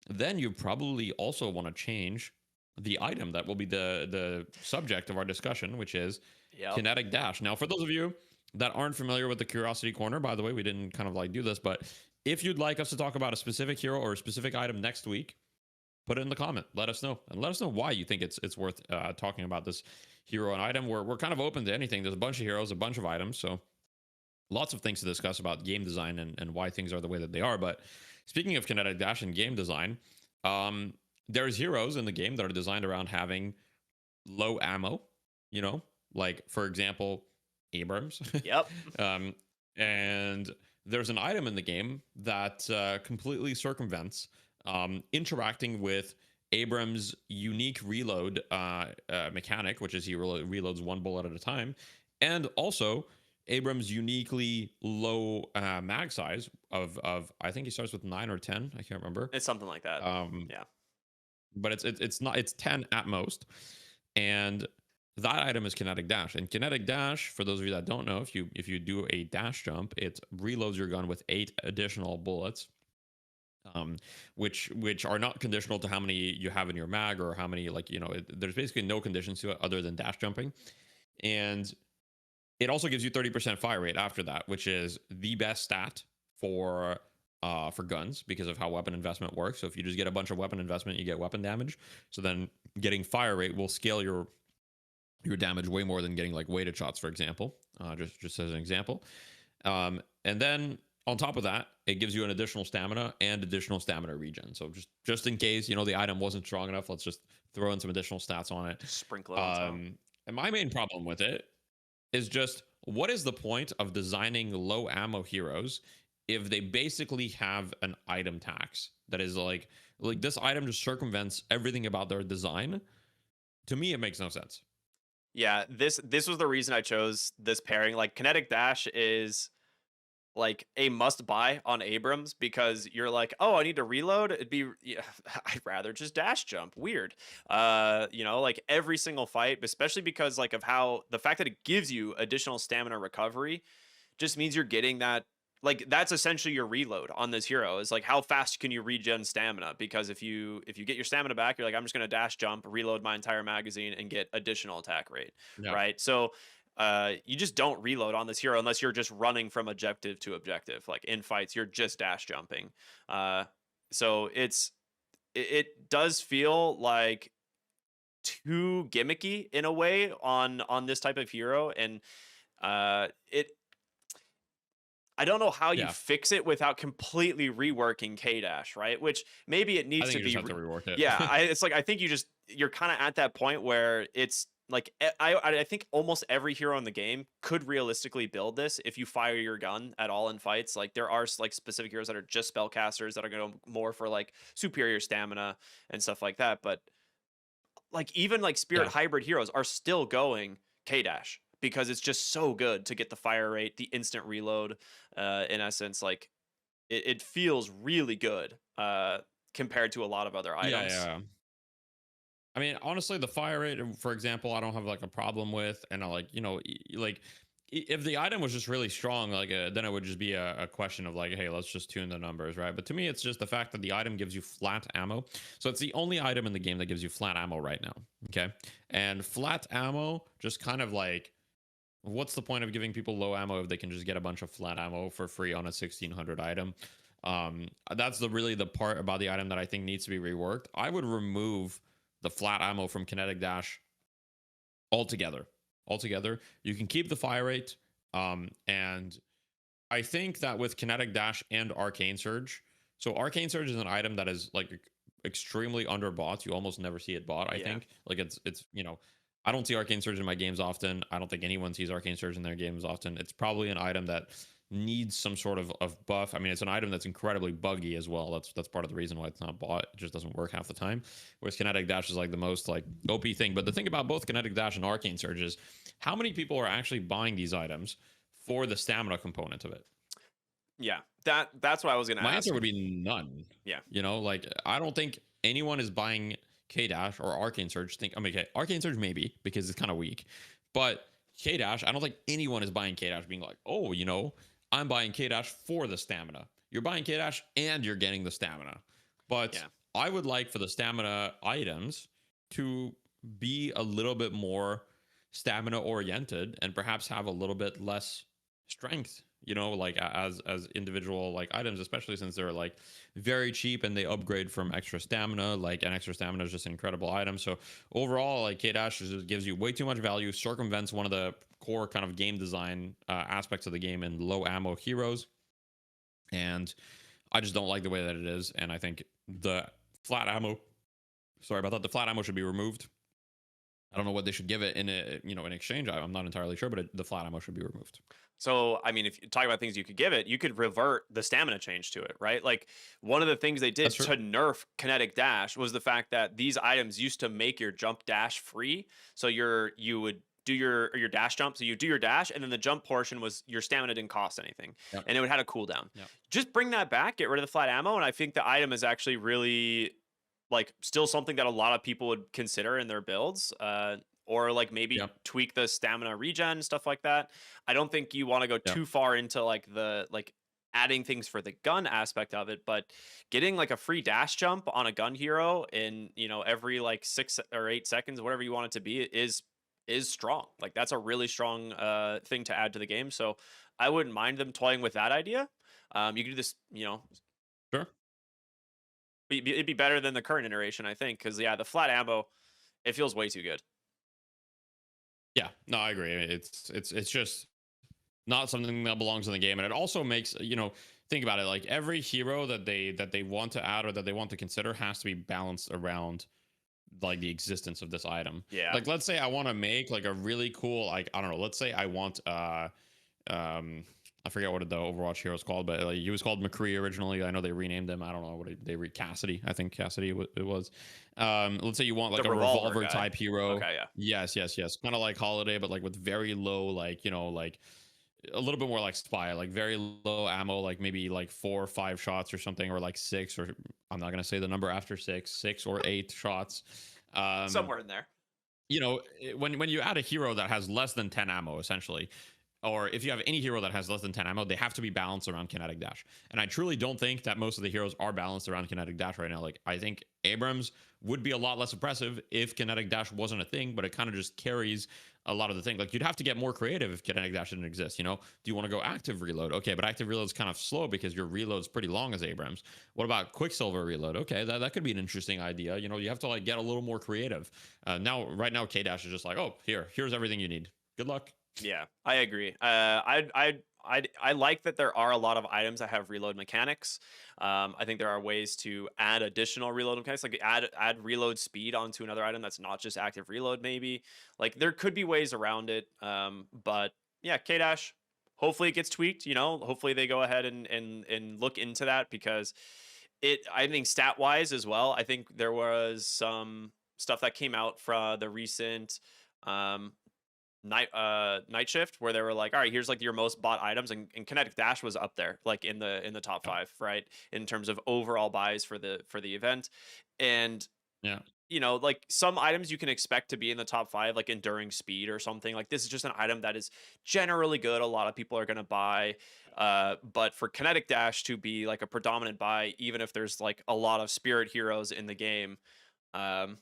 then you probably also want to change the item that will be the subject of our discussion, which is Kinetic Dash. Now, for those of you that aren't familiar with the Curiosity Corner, by the way, we didn't kind of like do this, but if you'd like us to talk about a specific hero or a specific item next week, put it in the comment. Let us know, and let us know why you think it's worth talking about this hero and item. We're kind of open to anything. There's a bunch of heroes, a bunch of items, so lots of things to discuss about game design and why things are the way that they are. But speaking of Kinetic Dash and game design, there's heroes in the game that are designed around having low ammo, you know, like for example, Abrams. Yep. And there's an item in the game that completely circumvents interacting with Abrams' unique reload mechanic, which is he reloads one bullet at a time, and also Abrams' uniquely low mag size of I think he starts with 9 or 10. I can't remember. It's something like that. Yeah. But it's 10 at most, and that item is Kinetic Dash. And Kinetic Dash, for those of you that don't know, if you do a dash jump, it reloads your gun with 8 additional bullets, which are not conditional to how many you have in your mag or how many, like, you know, there's basically no conditions to it other than dash jumping. And it also gives you 30% fire rate after that, which is the best stat for guns because of how weapon investment works. So if you just get a bunch of weapon investment, you get weapon damage. So then getting fire rate will scale your damage way more than getting like weighted shots, for example, just as an example. And then on top of that, it gives you an additional stamina and additional stamina regen. So just in case, you know, the item wasn't strong enough, let's just throw in some additional stats on it. Sprinkle it on top. And my main problem with it is just, what is the point of designing low ammo heroes if they basically have an item tax that is like this item just circumvents everything about their design? To me, it makes no sense. Yeah, this was the reason I chose this pairing. Like, Kinetic Dash is like a must buy on Abrams because you're like, oh, I need to reload. It'd be, yeah, I'd rather just dash jump. Weird. You know, like every single fight, especially because like of how the fact that it gives you additional stamina recovery just means you're getting that. Like, that's essentially your reload on this hero, is like how fast can you regen stamina? Because if you get your stamina back, you're like, I'm just gonna dash jump, reload my entire magazine, and get additional attack rate. Yeah. Right. So you just don't reload on this hero unless you're just running from objective to objective. Like in fights, you're just dash jumping. So it does feel like too gimmicky in a way on this type of hero, and I don't know how you fix it without completely reworking K-Dash, right? Which maybe it needs to be. Have to rework it. Yeah, it's like I think you're kind of at that point where it's like I think almost every hero in the game could realistically build this if you fire your gun at all in fights. Like there are like specific heroes that are just spellcasters that are going to more for like superior stamina and stuff like that. But like even like spirit hybrid heroes are still going K-Dash, because it's just so good to get the fire rate, the instant reload. In essence, like it feels really good compared to a lot of other items. Yeah. I mean, honestly, the fire rate, for example, I don't have like a problem with, and I like, you know, like if the item was just really strong, like then it would just be a question of like, hey, let's just tune the numbers, right? But to me, it's just the fact that the item gives you flat ammo. So it's the only item in the game that gives you flat ammo right now. Okay, and flat ammo just kind of like, what's the point of giving people low ammo if they can just get a bunch of flat ammo for free on a 1600 item? That's really the part about the item that I think needs to be reworked. I would remove the flat ammo from Kinetic Dash altogether. You can keep the fire rate, and I think that with Kinetic Dash and Arcane Surge, so Arcane Surge is an item that is like extremely underbought. You almost never see it bought. I think like it's you know, I don't see Arcane Surge in my games often. I don't think anyone sees Arcane Surge in their games often. It's probably an item that needs some sort of buff. I mean, it's an item that's incredibly buggy as well. That's part of the reason why it's not bought. It just doesn't work half the time. Whereas Kinetic Dash is like the most like OP thing. But the thing about both Kinetic Dash and Arcane Surge is how many people are actually buying these items for the stamina component of it? Yeah, that's what I was going to ask. My answer would be none. Yeah. You know, like I don't think anyone is buying K-Dash or Arcane Surge. Arcane Surge maybe because it's kind of weak. But K-Dash, I don't think anyone is buying K-Dash being like, oh, you know, I'm buying K-Dash for the stamina. You're buying K-Dash and you're getting the stamina. But I would like for the stamina items to be a little bit more stamina oriented and perhaps have a little bit less strength, like as individual like items, especially since they're like very cheap and they upgrade from extra stamina. Like an extra stamina is just an incredible item. So overall, like K-Dash just gives you way too much value, circumvents one of the core kind of game design aspects of the game and low ammo heroes. And I just don't like the way that it is. And I think the flat ammo, sorry about that, the flat ammo should be removed. I don't know what they should give it in in exchange. I'm not entirely sure, but the flat ammo should be removed. So, I mean, if you talk about things you could give it, you could revert the stamina change to it, right? Like one of the things they That's did true. to nerf kinetic dash was the fact that these items used to make your jump dash free. So you would do your dash jump. So you do your dash, and then the jump portion was your stamina didn't cost anything, Yep. and it would had a cooldown. Yep. Just bring that back, get rid of the flat ammo, and I think the item is actually really like still something that a lot of people would consider in their builds. Or like maybe Yep. tweak the stamina regen, stuff like that. I don't think you want to go Yep. too far into like the like adding things for the gun aspect of it, but getting like a free dash jump on a gun hero in, every like 6 or 8 seconds, whatever you want it to be, is strong. Like that's a really strong thing to add to the game. So I wouldn't mind them toying with that idea. You could do this, Sure. it'd be better than the current iteration, I think, because yeah, the flat ammo, it feels way too good. Yeah. No, I agree. It's just not something that belongs in the game, and it also makes think about it. Like every hero that they want to add or that they want to consider has to be balanced around like the existence of this item. Yeah. Like let's say I want to make like a really cool, like I don't know, let's say I want um I forget what the Overwatch hero is called, but like, he was called McCree originally. I know they renamed him. I don't know what they read Cassidy. I think Cassidy it was. Let's say you want The like a revolver revolver guy. type hero. Okay, yeah. Yes, yes, yes. Kind of like Holiday, but like with very low, like like a little bit more like Spy, like very low ammo, like maybe like 4 or 5 shots or something, or like six, or I'm not gonna say the number after six or 8 shots. Um, Somewhere in there. when you add a hero that has less than 10 ammo, essentially, or if you have any hero that has less than 10 ammo, they have to be balanced around kinetic dash. And I truly don't think that most of the heroes are balanced around kinetic dash right now. Like I think Abrams would be a lot less oppressive if kinetic dash wasn't a thing, but it kind of just carries a lot of the thing. Like you'd have to get more creative if kinetic dash didn't exist. Do you want to go active reload? Okay, but active reload is kind of slow because your reload's pretty long as Abrams. What about quicksilver reload? Okay, that could be an interesting idea. You have to like get a little more creative. Right now K dash is just like, oh, here's everything you need. Good luck. Yeah, I agree. I like that there are a lot of items that have reload mechanics. I think there are ways to add additional reload mechanics, like add reload speed onto another item that's not just active reload. Maybe like there could be ways around it. But yeah, K Dash. Hopefully it gets tweaked. Hopefully they go ahead and look into that because I think stat wise as well. I think there was some stuff that came out from the recent um night shift where they were like, all right, here's like your most bought items, and kinetic dash was up there like in the top Yeah. 5, right, in terms of overall buys for the event. And Yeah. like some items you can expect to be in the top 5, like enduring speed or something. Like this is just an item that is generally good, a lot of people are going to buy. But for kinetic dash to be like a predominant buy, even if there's like a lot of spirit heroes in the game, um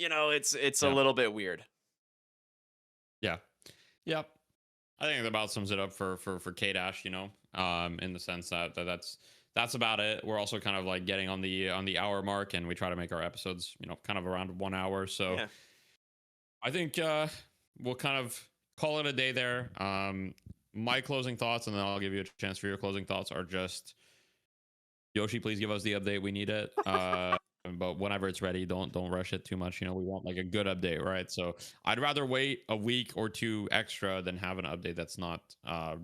it's a Yeah. little bit weird. Yeah. Yep. I think that about sums it up for K Dash, in the sense that's about it. We're also kind of like getting on the hour mark, and we try to make our episodes, kind of around 1 hour. So Yeah. I think we'll kind of call it a day there. My closing thoughts, and then I'll give you a chance for your closing thoughts, are just Yoshi, please give us the update. We need it. But whenever it's ready, don't rush it too much. We want like a good update, right? So I'd rather wait a week or two extra than have an update that's not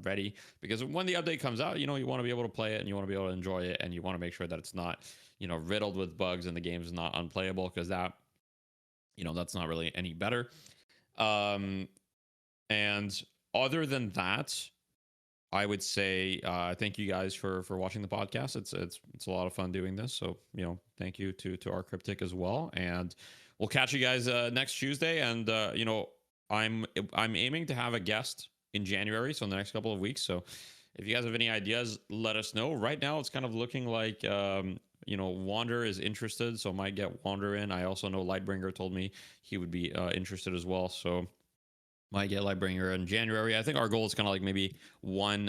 ready. Because when the update comes out, you want to be able to play it and you want to be able to enjoy it, and you want to make sure that it's not, riddled with bugs and the game is not unplayable, because that's not really any better. And other than that, I would say thank you guys for watching the podcast. It's a lot of fun doing this. So thank you to rkryptic as well, and we'll catch you guys next Tuesday. And I'm aiming to have a guest in January, so in the next couple of weeks. So if you guys have any ideas, let us know. Right now, it's kind of looking like Wander is interested, so might get Wander in. I also know Lightbringer told me he would be interested as well, so might get Lightbringer in January. I think our goal is kind of like maybe one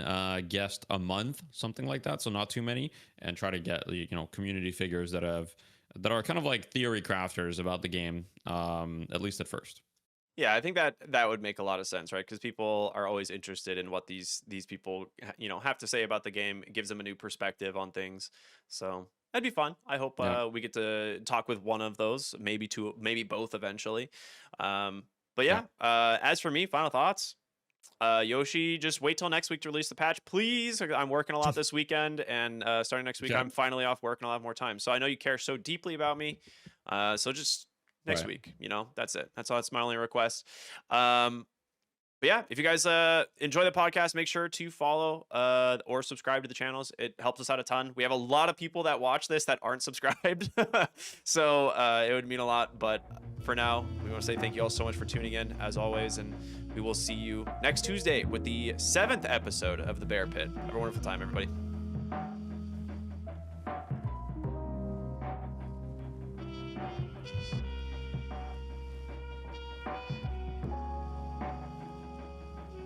guest a month, something like that, so not too many, and try to get community figures that are kind of like theory crafters about the game, at least at first. Yeah, I think that would make a lot of sense, right? Because people are always interested in what these people have to say about the game. It gives them a new perspective on things, so that'd be fun. I hope Yeah. we get to talk with one of those, maybe two, maybe both eventually. But Yeah. yeah, as for me, final thoughts. Yoshi, just wait till next week to release the patch, please. I'm working a lot this weekend, and starting next week, Okay. I'm finally off work and I'll have more time. So I know you care so deeply about me. So just next Right. week, that's it. That's my only request. But yeah, if you guys enjoy the podcast, make sure to follow or subscribe to the channels. It helps us out a ton. We have a lot of people that watch this that aren't subscribed, so it would mean a lot. But for now, we want to say thank you all so much for tuning in, as always, and we will see you next Tuesday with the 7th episode of the Bear Pit. Have a wonderful time, everybody.